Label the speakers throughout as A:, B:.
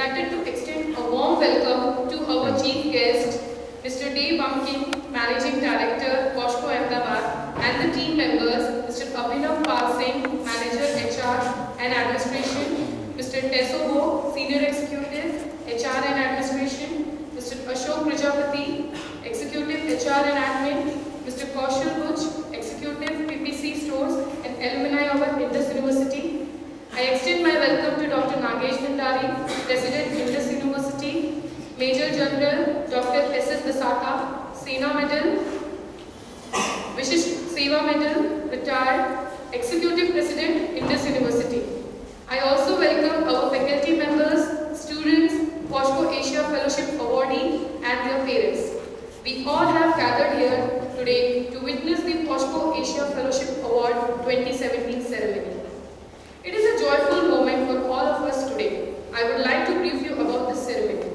A: delighted to extend a warm welcome to our chief guest, Mr. D. Bumpkin, Managing Director, POSCO Ahmedabad, and the team members, Mr. Abhinav Singh, Manager HR and Administration, Mr. Tesobo, Senior Executive, HR and Administration, Mr. Ashok Prajapati, Executive HR and Admin, Mr. Kaushal Buch, Executive PPC Stores and Alumni of Indus University. I extend my welcome to Dr. Nagesh Bhandari, President Indus University, Major General Dr. S.S. Dasaka, Sena Medal, Vishish Seva Medal, retired, Executive President, Indus University. I also welcome our faculty members, students, POSCO Asia Fellowship awardee and their parents. We all have gathered here today to witness the POSCO Asia Fellowship Award 2017 ceremony. It is a joyful moment for all of us today. I would like to brief you about this ceremony.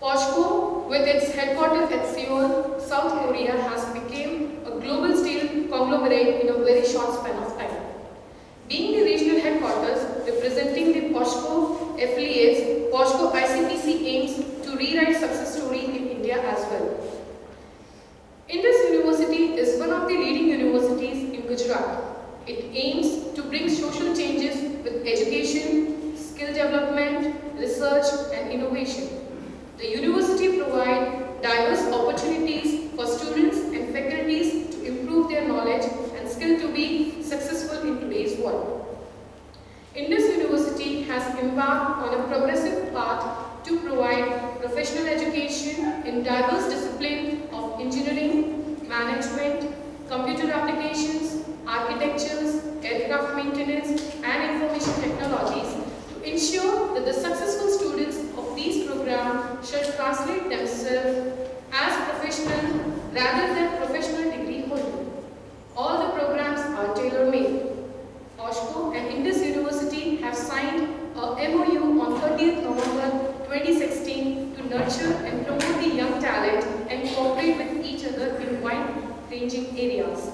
A: POSCO, with its headquarters at Seoul, South Korea, has become a global steel conglomerate in a very short span of time. Being the regional headquarters representing the POSCO affiliates, POSCO ICPC aims to rewrite success story in India as well. Indus University is one of the leading universities in Gujarat. It aims to bring social changes with education, skill development, research and innovation. The university provides diverse opportunities for students and faculties to improve their knowledge and skill to be successful in today's world. Indus University has embarked on a progressive path to provide professional education in diverse disciplines of engineering, management, computer applications, architectures, aircraft maintenance and information technologies to ensure that the successful students of these programs shall translate themselves as professional rather than professional degree holders. All the programs are tailor-made. POSCO and Indus University have signed a MOU on 30th November 2016 to nurture and promote the young talent and cooperate with each other in wide-ranging areas.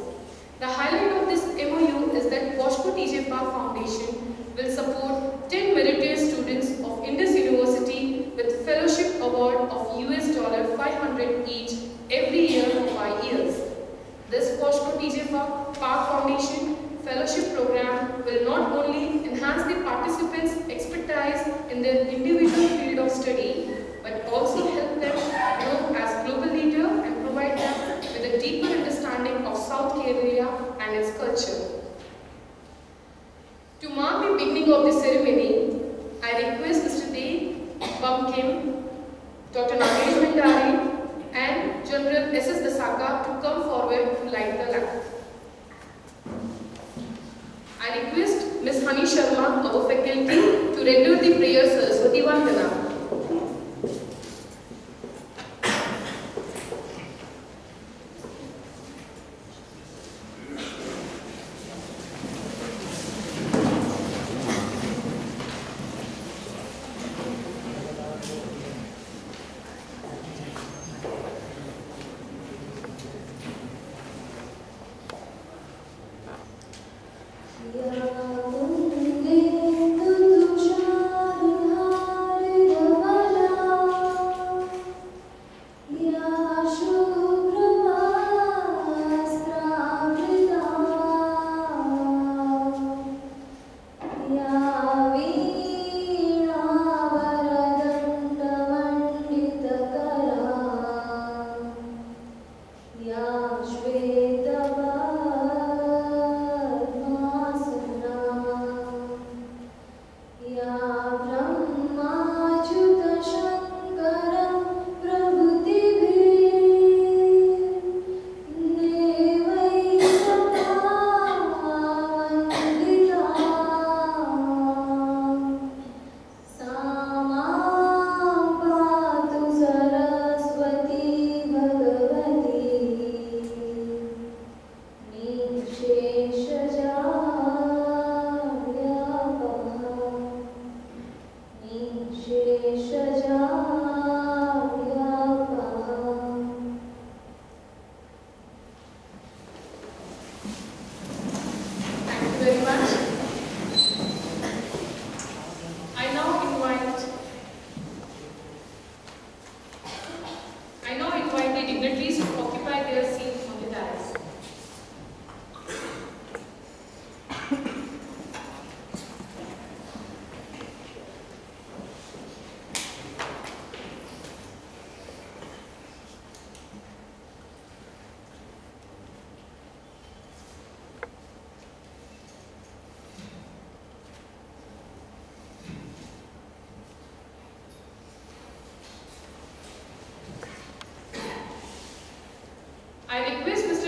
A: The highlight of this MOU is that POSCO TJ Park Foundation will support 10 meritorious students of Indus University with fellowship award of $500 each every year for 5 years. This POSCO TJ Park Foundation fellowship program will not only enhance the participants' expertise in their individual field of study, but also help them grow as global leader and provide them with a deeper understanding of South Korea and its culture. To mark the beginning of the ceremony, I request Mr. D. Bumpkin, Dr. Nagesh Bhandari and General S.S. Dasaka to come forward to light the lamp. I request Ms. Hani Sharma, our faculty, to render the prayer Saraswati Vandana.
B: Yeah.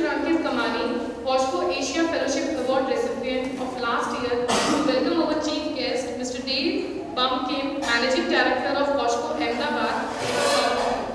A: Ankit Kamani, POSCO Asia Fellowship Award recipient of last year, to welcome our chief guest, Mr. Dave Bumkin, Managing Director of POSCO Ahmedabad.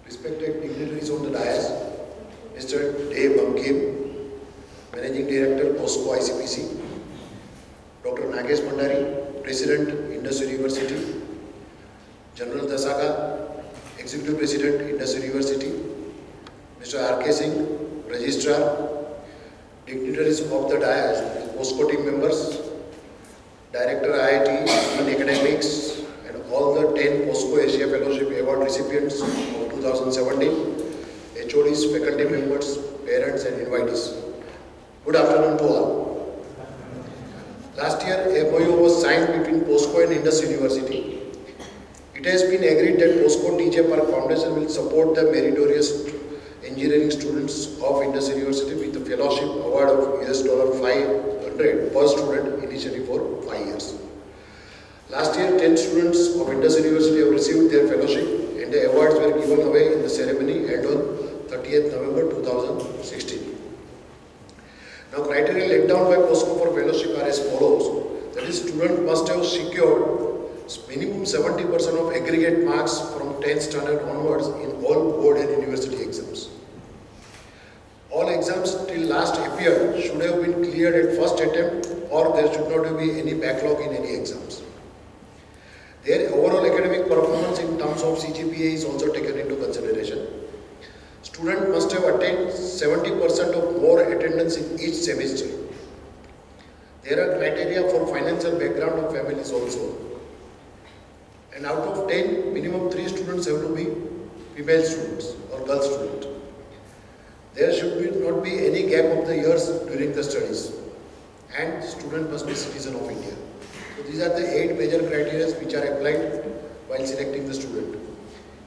B: Respected dignitaries on the dais, Mr. Dave Bumkin, Managing Director, POSCO ICPC, Dr. Nagesh Bhandari, President, Indus University, General Dasaka, Executive President, Indus University, Mr. R.K. Singh, Registrar, dignitaries of the dais, POSCO team members, Director IIT in Academics, and all the recipients of 2017, HODs, faculty members, parents and invitees. Good afternoon to all. Last year, a MOU was signed between POSCO and Indus University. It has been agreed that POSCO TJ Park Foundation will support the meritorious engineering students of Indus University with a fellowship award of $500 per student initially for 5 years. Last year, 10 students of Indus University have received their fellowship and the awards were given away in the ceremony held on 30th November 2016. Now, criteria laid down by POSCO for fellowship are as follows. That is, student must have secured minimum 70% of aggregate marks from 10th standard onwards in all board and university exams. All exams till last appeared should have been cleared at first attempt, or there should not be any backlog in any exams. Their overall academic performance in terms of CGPA is also taken into consideration. Student must have attained 70% of more attendance in each semester. There are criteria for financial background of families also. And out of 10, minimum 3 students have to be female students or girl students. There should not be any gap of the years during the studies. And student must be citizen of India. So these are the 8 major criteria which are applied while selecting the student.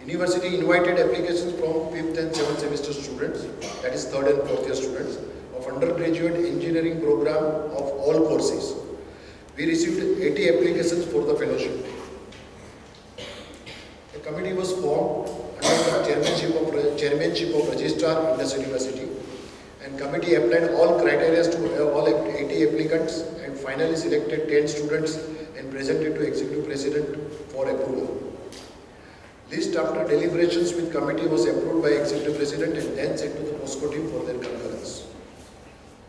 B: University invited applications from 5th and 7th semester students, that is 3rd and 4th year students, of undergraduate engineering program of all courses. We received 80 applications for the fellowship. A committee was formed under the chairmanship of Registrar Indus University, and committee applied all criteria to all 80 applicants and finally selected 10 students and presented to Executive President for approval. List after deliberations with committee was approved by Executive President and then sent to the POSCO team for their concurrence.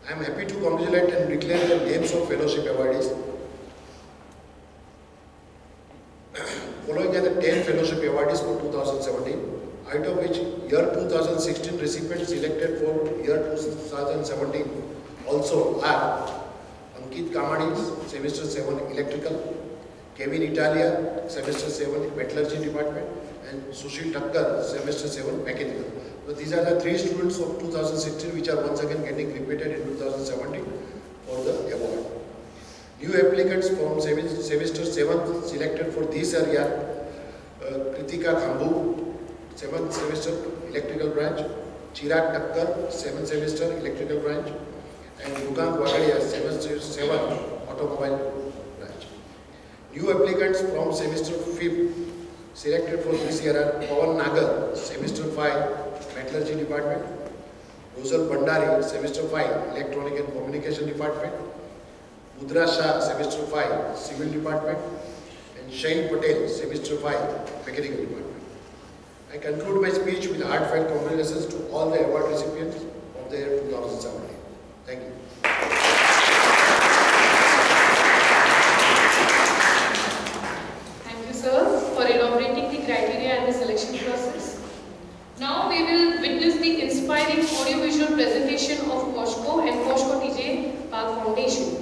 B: I am happy to congratulate and declare the names of fellowship awardees. Following are the 10 fellowship awardees for 2017, out of which year 2016 recipients selected for year 2017 also are Ankit Kamani, semester 7 electrical, Kevin Italia, semester 7 metallurgy department, and Sushil Thakkar, semester 7 mechanical. So these are the 3 students of 2016 which are once again getting repeated in 2017 for the award. New applicants from semester 7 selected for this area, Kritika Khambu, 7th semester electrical branch, Chirag Thakkar, 7th semester electrical branch, and Yugam Wagadia, semester 7 automobile branch. New applicants from semester 5 selected for this year are Pawan Nagar, semester 5 metallurgy department, Rosal Bandari, semester 5 electronic and communication department, Mudra Shah, semester 5 civil department, and Shain Patel, semester 5 mechanical department. I conclude my speech with heartfelt congratulations to all the award recipients of the year 2017. Thank you.
A: Thank you, sir, for elaborating the criteria and the selection process. Now we will witness the inspiring audiovisual presentation of POSCO and POSCO TJ Park Foundation.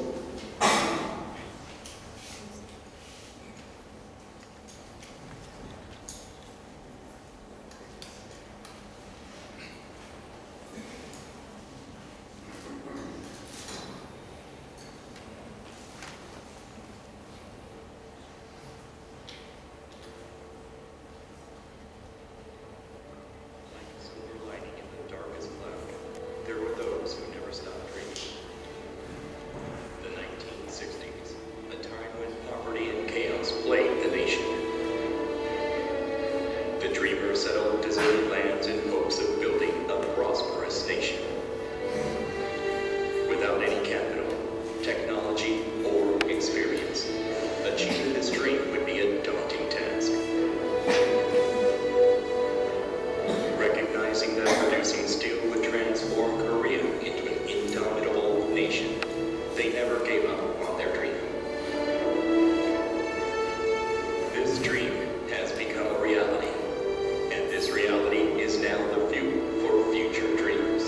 C: Reality is now the fuel for future dreams.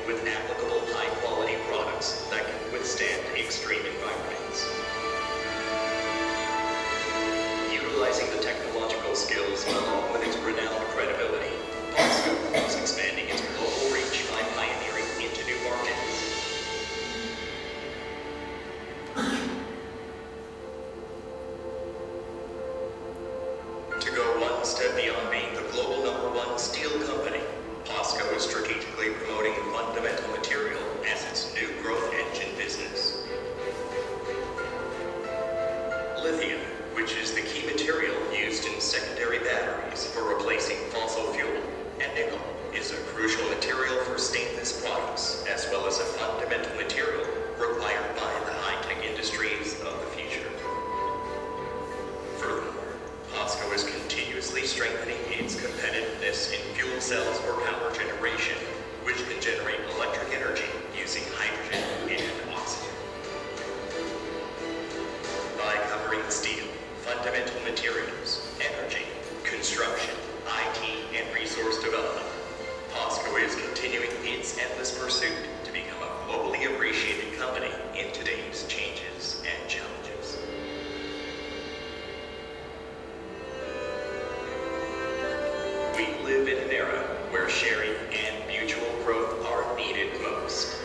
C: with applicable high-quality products that can withstand extreme environments. Utilizing the technological skills along with its renowned credibility, POSCO is expanding its global reach by pioneering into new markets. To go one step beyond being the global #1 steel company, POSCO is strategically promoting fundamental material as its new growth engine business. Lithium, which is the key material used in secondary batteries for replacing fossil fuel, and nickel is a crucial material for stainless products, as well as a fundamental material required by the high-tech industries of the future. Furthermore, POSCO is continuously strengthening its competitiveness in fuel cells for power generation, which can generate electric energy using hydrogen and oxygen. By covering steel, fundamental materials, energy, construction, IT, and resource development, POSCO is continuing its endless pursuit to become a globally appreciated company in today's changes and challenges. We live in an era where sharing and mutual growth are needed most.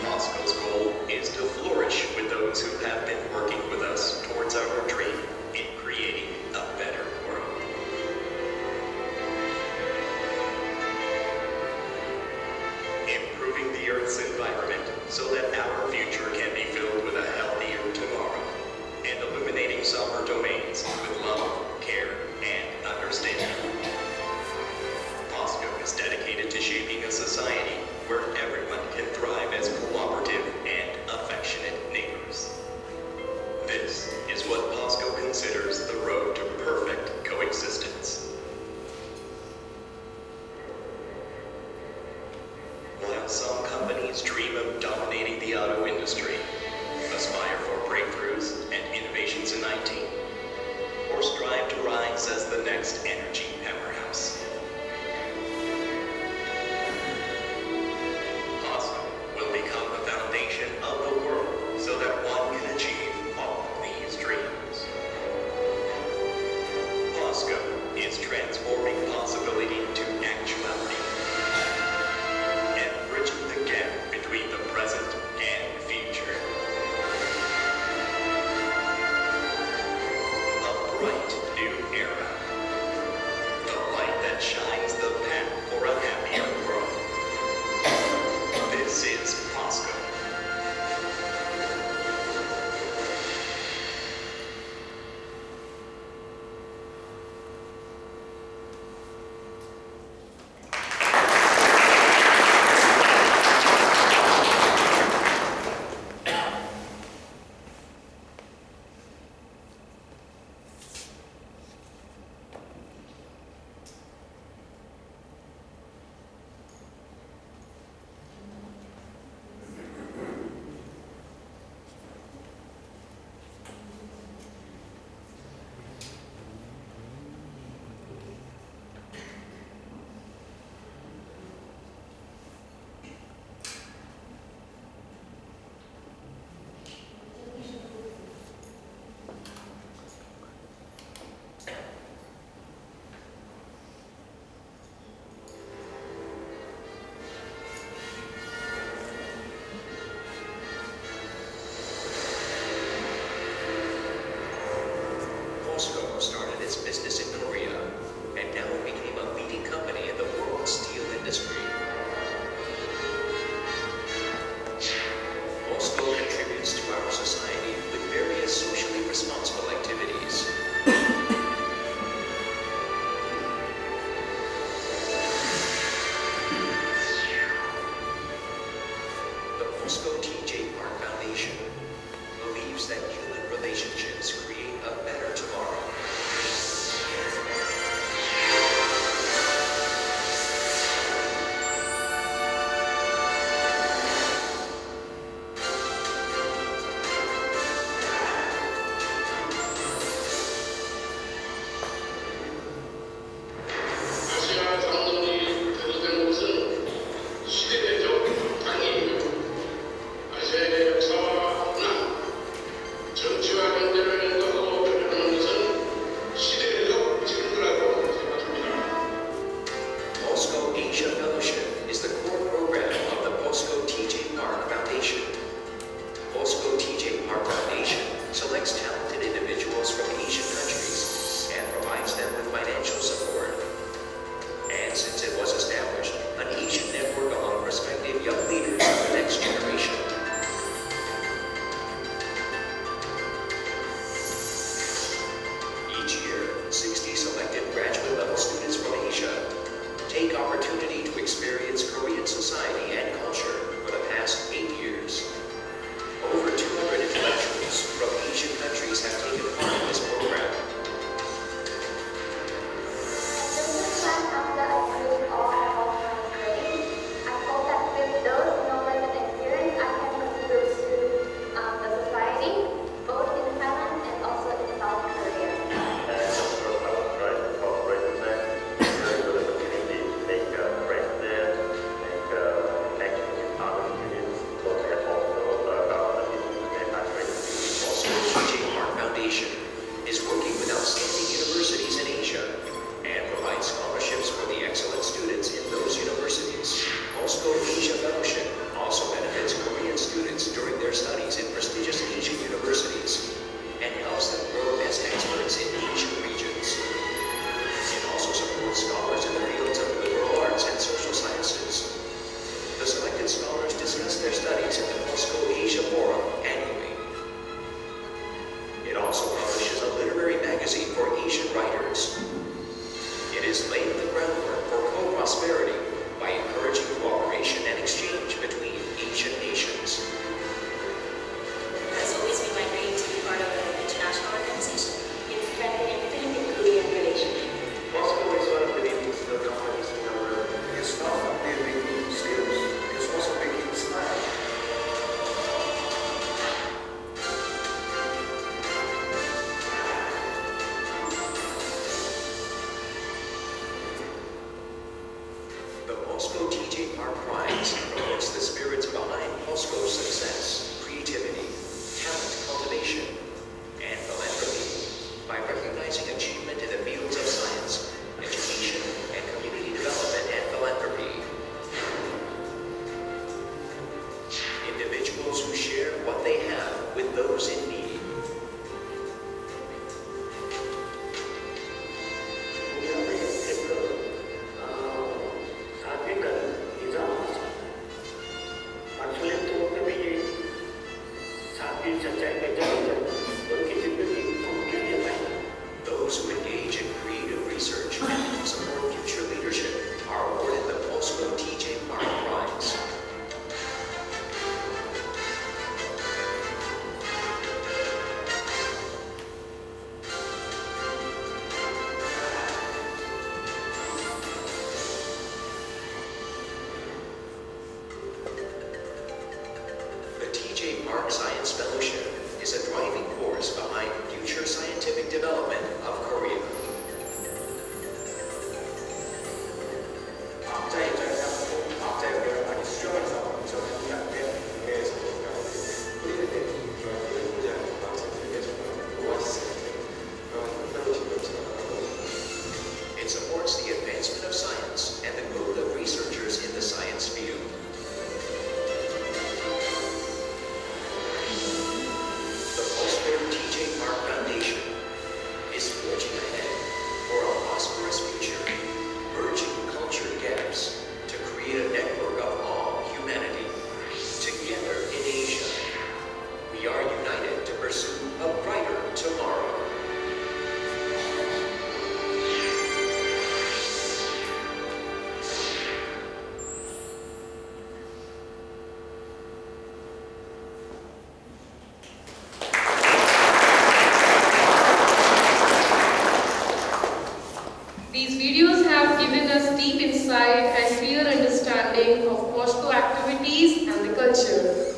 C: POSCO's goal is to flourish with those who have been working with us towards our dream in creating a better world. Improving the Earth's environment so that our future can be filled with a healthier tomorrow, and illuminating summer domains with love, care, and understanding. POSCO is dedicated to shaping a society where everyone can thrive as cooperative and affectionate neighbors. This is what POSCO considers the road to perfect coexistence. While some companies dream of dominating the auto industry, aspire for breakthroughs and innovations in IT, or strive to rise as the next energy powerhouse, POSCO will become the foundation of the world so that one can achieve all these dreams. POSCO is transforming possibility to actuality and bridging the gap between the present and future. A bright new era. The light that shines the path for a happier world. This is POSCO. POSCO started its business in Korea and now became a leading company in the world's steel industry. POSCO contributes to our society with various socially responsible activities. The POSCO TJ Park Foundation believes that human relationships create a better tomorrow.
D: Asia Fellowship is the core program of the POSCO TJ Park Foundation. POSCO TJ Park Foundation selects talented individuals from Asian countries and provides them with financial support. And since it was established, an Asian network among prospective young leaders of the next generation. Each year, 60 selected graduate-level students from Asia take opportunity to experience Korean society and culture for the past 8 years. Over 200 intellectuals from Asian countries have taken part in this program. Science Fellowship is a driving force behind future scientific development of Korea. It supports the advancement of science and the growth of researchers in the science field. Foundation is forging ahead for a prosperous future, merging culture gaps to create a network of all humanity. Together in Asia, we are united to pursue a brighter tomorrow.
A: And clear understanding of POSCO activities and the culture.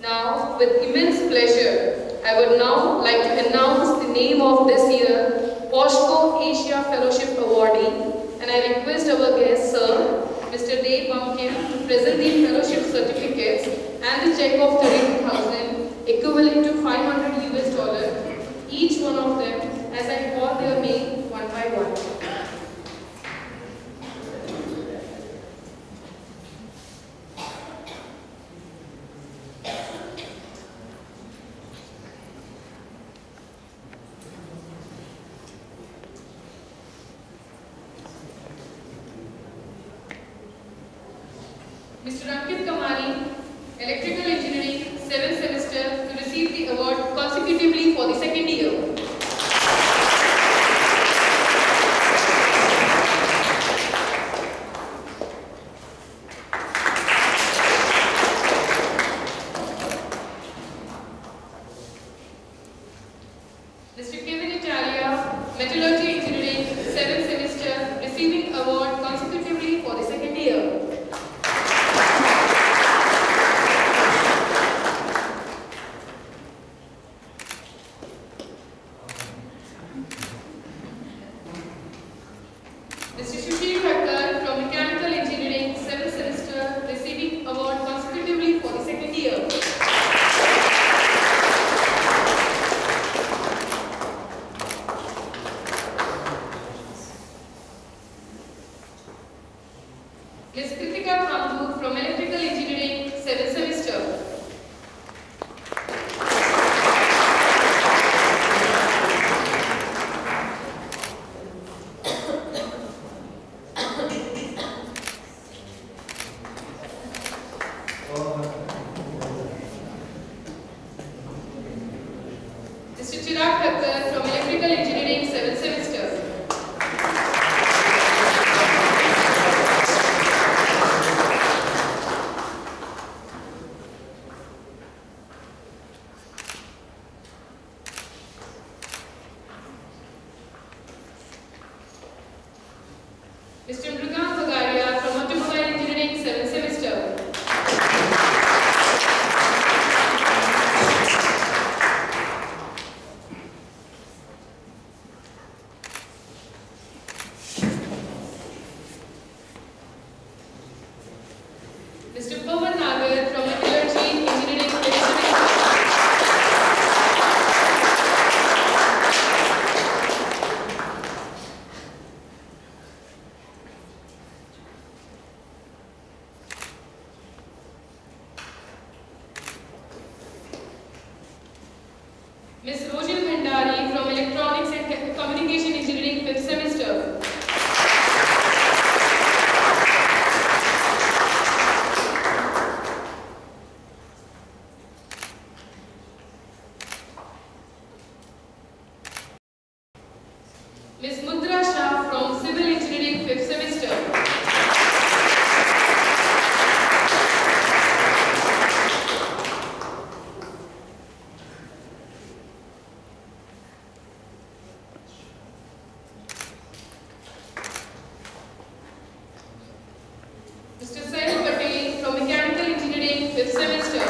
A: Now, with immense pleasure, I would now like to announce the name of this year POSCO Asia Fellowship Awardee, and I request our guest, Sir, Mr. Dave Bumpkin, to present the fellowship certificates and the check of $32,000, equivalent to $500 US, each one of them, as I call their name one by one. Mr. Ankit Kamani, Electrical Engineering, 7th semester, to receive the award consecutively for the second year. Mr. Kevin Italia, Metallurgy Engineering, 7th semester, receiving award consecutively for the second year. Mr. Sushil Thakkar from Mechanical Engineering, 7th semester, receiving award consecutively for the second year. Ms. Kritika Kambu from Electrical Engineering, 7th semester. Mr. Chirag Thakkar from Electrical Engineering, 7th semester. Mr. Mrugam Bagaria from Automobile Engineering, 7th semester. Mr. Pawan Nagar from Metallurgy Engineering, 5th semester. Ms. Rojil Bhandari from Electronics and Communication Engineering, 5th semester. Ms. Mudra Shah from Civil Engineering, 5th semester. Mr. Sail Patel from Mechanical Engineering, 5th semester.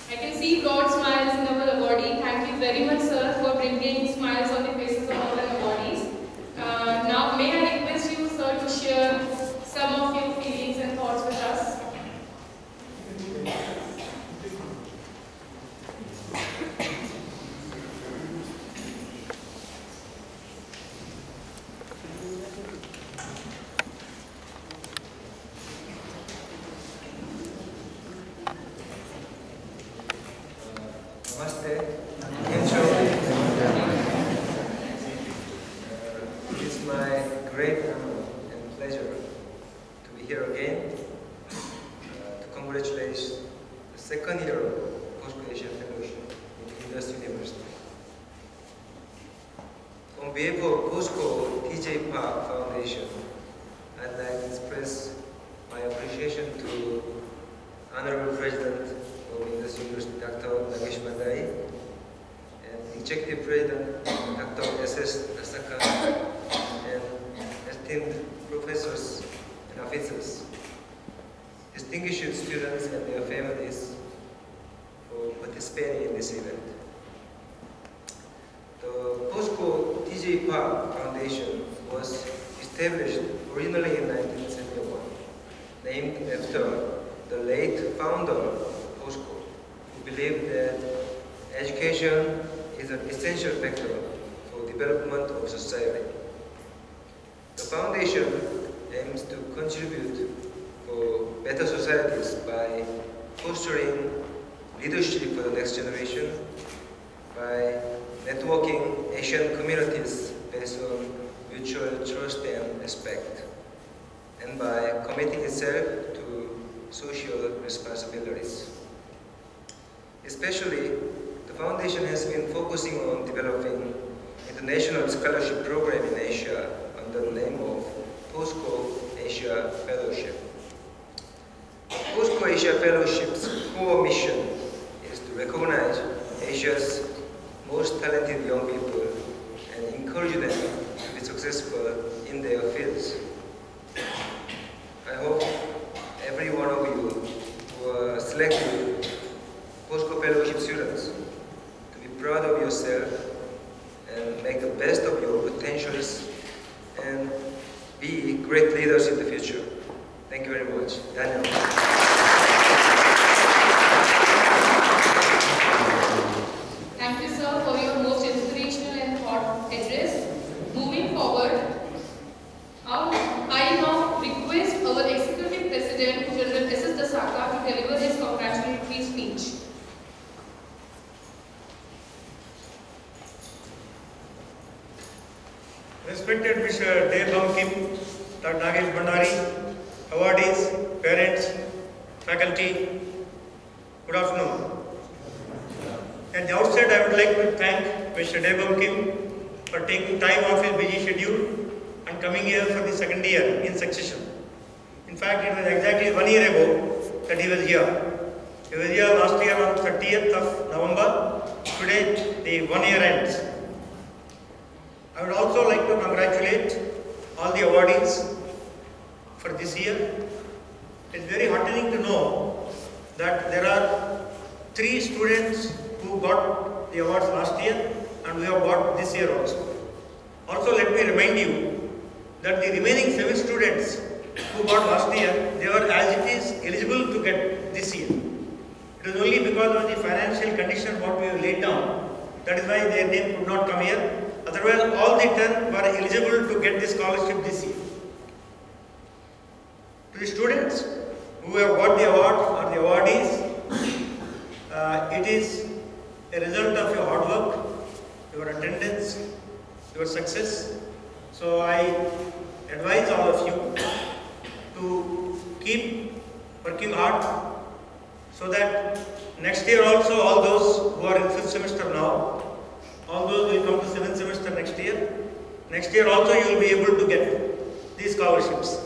A: I can see broad smiles in our awardee. Thank you very much, sir, for bringing smiles on the faces of all our awardees. Now, may I request you, sir, to share some of your feelings and thoughts with us?
E: Namaste. It is my great honor and pleasure to be here again to congratulate the second year of POSCO Asia Fellowship in Indus University. On behalf of POSCO TJ Park Foundation, I'd like to express my appreciation to Honorable President of Indus University, Dr. Nagesh Mandai, and Executive President, Dr. S.S. Asaka, and esteemed professors and officers, distinguished students and their families for participating in this event. The POSCO TJ Park Foundation was established originally in 1971, named after the late founder of POSCO, who believed that education is an essential factor for development of society. The foundation aims to contribute for better better societies by fostering leadership for the next generation, by networking Asian communities based on mutual trust and respect, and by committing itself to social responsibilities. Especially, the Foundation has been focusing on developing international scholarship program in Asia under the name of POSCO Asia Fellowship. POSCO Asia Fellowship's core mission is to recognize Asia's most talented young people and encourage them to be successful in their fields. I hope every one of you who are selected POSCO Fellowship students to be proud of yourself and make the best of your potentials and be great leaders in the future. Thank you very much. Daniel.
A: Thank you, sir, for your most inspirational and thought address. Moving forward, I now request our Executive President, General S.S. Dasaka, to deliver his congratulatory speech.
F: Respected Mr. Devbam Kim, Dr. Nagesh Bhandari, awardees, parents, faculty, good afternoon. At the outset, I would like to thank Mr. Devbam Kim for taking time off his busy schedule and coming here for the second year in succession. In fact, it was exactly 1 year ago that he was here. He was here last year on 30th of November. Today, the 1 year ends. I would also like to congratulate all the awardees for this year. It's very heartening to know that there are 3 students who got the awards last year and we have got this year also. Also, let me remind you that the remaining 7 students who got last year, they were as it is eligible to get this year. It is only because of the financial condition what we have laid down, that is why their name could not come here. Otherwise, all the 10 were eligible to get the scholarship this year. To the students who have got the award or the awardees, it is a result of your hard work, your attendance, your success. So I advise all of you to keep working hard so that next year also all those who are in 5th semester now, all those will come to 7th semester next year. Next year also you will be able to get these scholarships.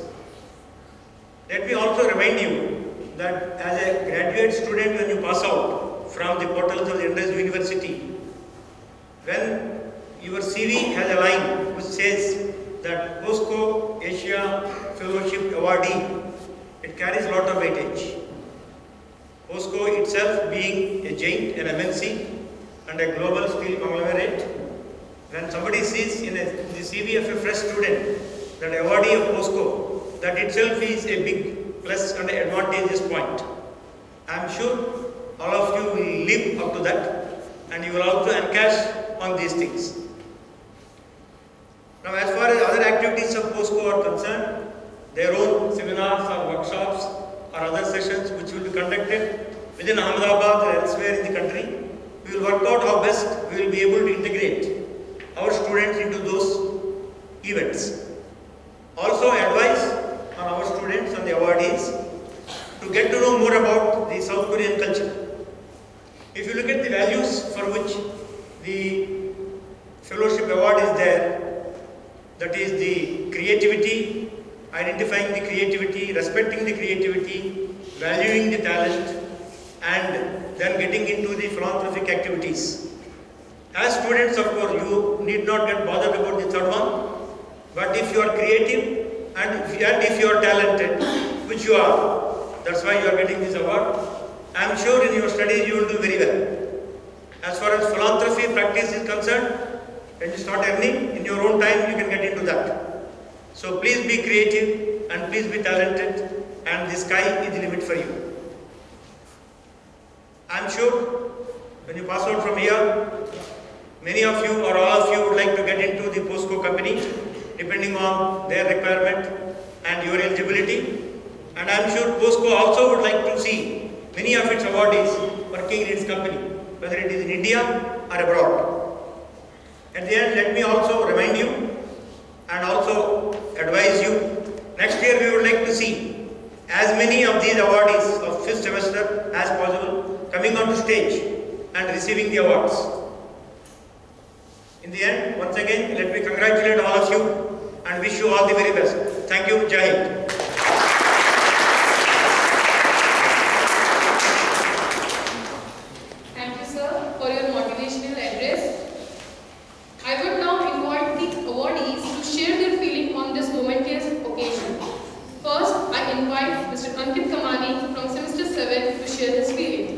F: Let me also remind you that as a graduate student, when you pass out from the portals of the Indus University, when your CV has a line which says that POSCO Asia Fellowship Awardee, it carries a lot of weightage. POSCO itself being a giant, an MNC, and a global steel conglomerate, when somebody sees in the CV of a fresh student that awardee of POSCO, that itself is a big plus and advantageous point. I am sure all of you will live up to that and you will also encash on these things. Now, as far as other activities of POSCO are concerned, their own seminars or workshops or other sessions which will be conducted within Ahmedabad or elsewhere in the country, we will work out how best we will be able to integrate our students into those events. Also advise on our students and the awardees to get to know more about the South Korean culture. If you look at the values for which the fellowship award is there, that is the creativity, identifying the creativity, respecting the creativity, valuing the talent, and then getting into the philanthropic activities. As students, of course, you need not get bothered about the third one, but if you are creative and if you are talented, which you are, that's why you are getting this award, I am sure in your studies you will do very well. As far as philanthropy practice is concerned, when you start earning in your own time, you can get into that. So please be creative and please be talented, and the sky is the limit for you. I am sure when you pass out from here, many of you or all of you would like to get into the POSCO company, depending on their requirement and your eligibility. And I am sure POSCO also would like to see many of its awardees working in its company, whether it is in India or abroad. At the end, let me also remind you and also advise you, next year we would like to see as many of these awardees of 5th semester as possible coming onto stage and receiving the awards. In the end, once again, let me congratulate all of you and wish you all the very best. Thank you. Jai Hind.
A: Thank you, sir, for your motivational address. I would now invite the awardees to share their feeling on this momentous occasion. First, I invite Mr. Ankit Kamani from Semester 7 to share his feeling.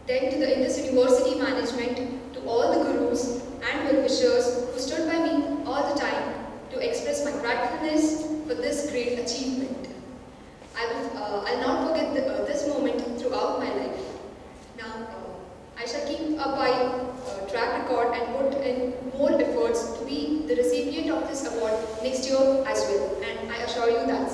G: Then to the Indus University management, to all the gurus and well-wishers who stood by me all the time to express my gratefulness for this great achievement. I'll not forget this moment throughout my life. Now, I shall keep up my track record and put in more efforts to be the recipient of this award next year as well, and I assure you that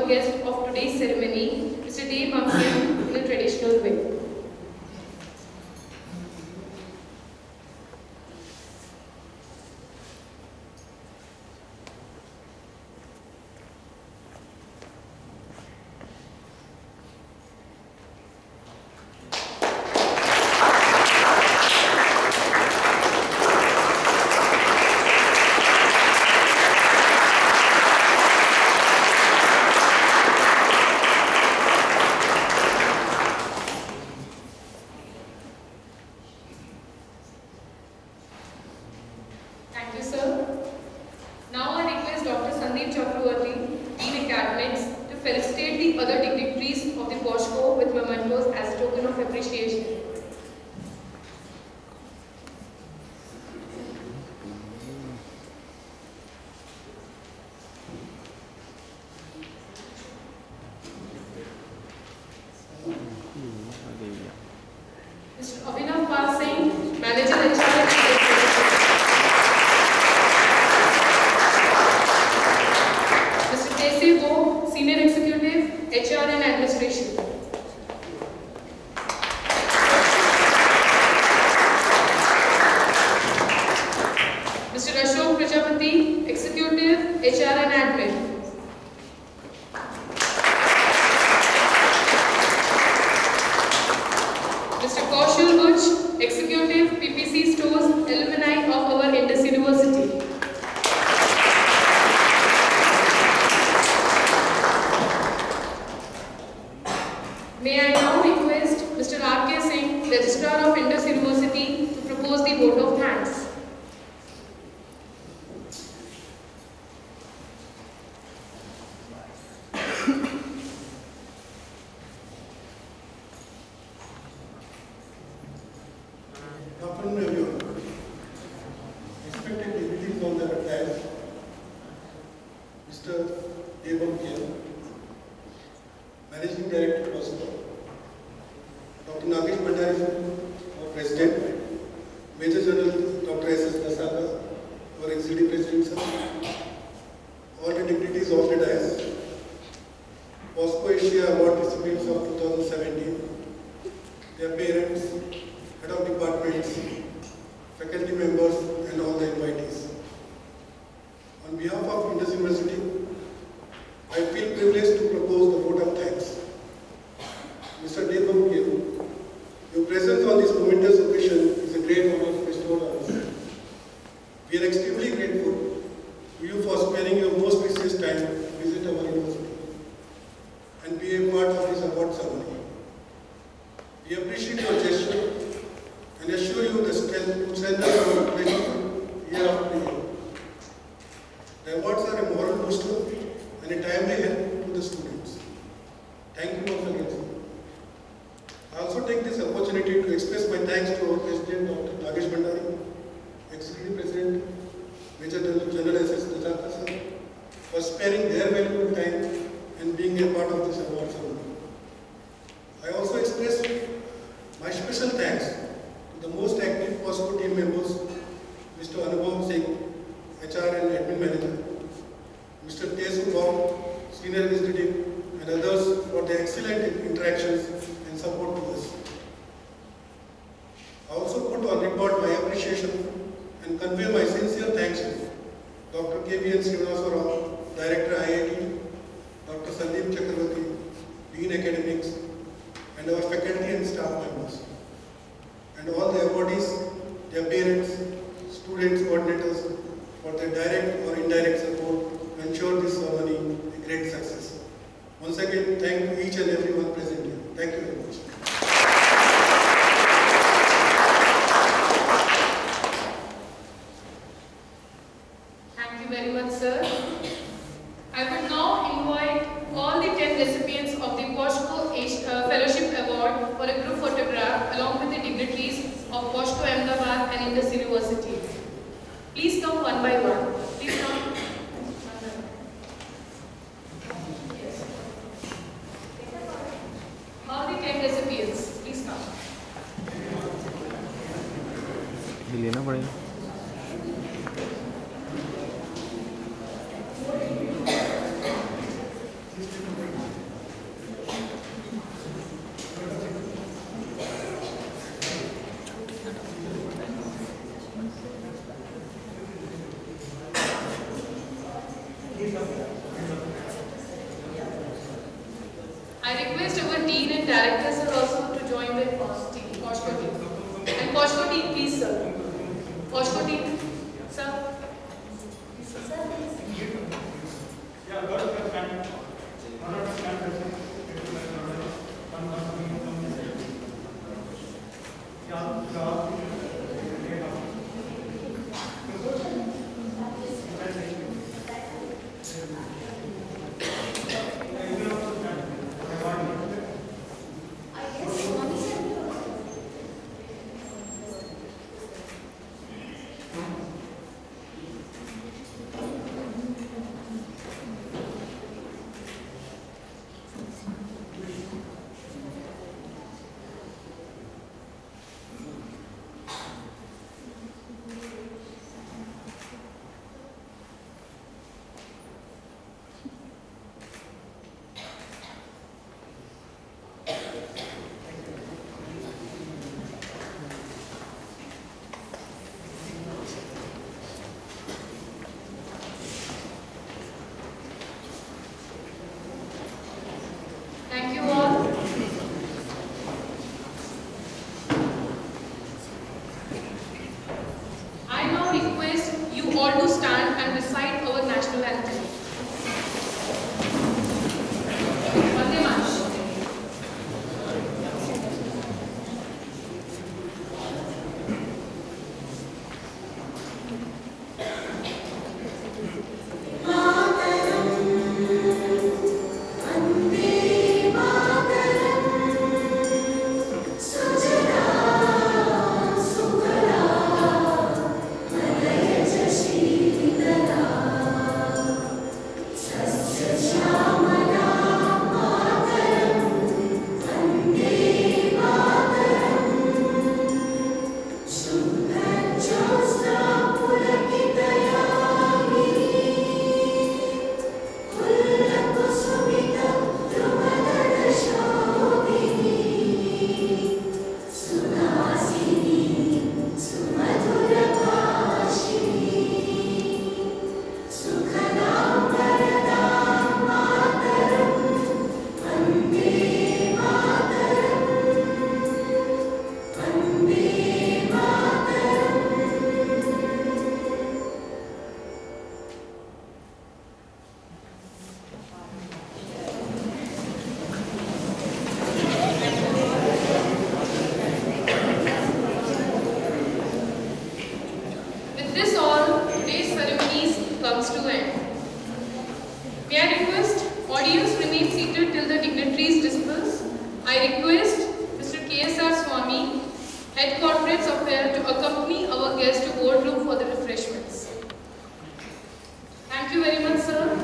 A: honored guest of today's ceremony, Mr. Dave Bamkian, in a traditional way. May I now request Mr. R.K. Singh, Registrar of Indus University, to propose the vote of thanks.
B: Good afternoon, everyone. Respected dignitaries on the dais, Mr. Dave Bamkian, Managing Director, POSCO, Dr. Nagesh Bhandari, our President, Major General Dr. S.S. Dasaka, our Executive President, sir, all the dignitaries of the dais, POSCO Asia Award recipients of 2017, their parents, head of departments, faculty members, and all the invitees. On behalf of Indus University, I feel privileged to propose the vote of thanks. Mr. Dave Bamkian, your presence on this momentous occasion is a great honor bestowed on us. We are extremely grateful to you for sparing your most precious time to visit our university and be a part of this award ceremony. We appreciate your gesture and assure you the strength to strengthen our relationship year after year. The awards are a moral booster and a timely help to the students. Thank you once again, sir. I also take this opportunity to express my thanks to our President, Dr. Nagesh Bhandari, Executive President, Major General S.S. Dasaka, sir, for sparing their valuable time and being a part of this award ceremony. I also express my special thanks to the most active POSCO team members, Mr. Anubhav Singh, HR and Admin Manager, Mr. Tesu Baum, Senior Executive, and others for their excellent interactions and support to us. I also put on record my appreciation and convey my sincere thanks to Dr. K.V.N. Srinivasa Rao, Director IIT, Dr. Sandeep Chakravarti, Dean Academics, and our faculty and staff members, and all the awardees, their parents, students, coordinators, for their direct or indirect support to ensure this ceremony a great success. Once again, thank you each and everyone present here. Thank you very much.
A: Thank you very much, sir. I would now invite all the 10 recipients of the POSCO Fellowship Award for a group photograph along with the dignitaries of POSCO Ahmedabad and Indus University. Please come one by one. Please come. Yes. All the 10 recipients, please come.
H: ये लेना पड़ेगा
A: I request our dean and directors are also to join the POSCO team. And POSCO team, please sir. POSCO team, sir. Thank you all. I now request you all to stand and recite our national anthem. Vande Mataram. Comes to end. May I request audience remain seated till the dignitaries disperse. I request Mr. KSR Swami, Head Corporate Affairs, to accompany our guest to boardroom for the refreshments. Thank you very much, sir.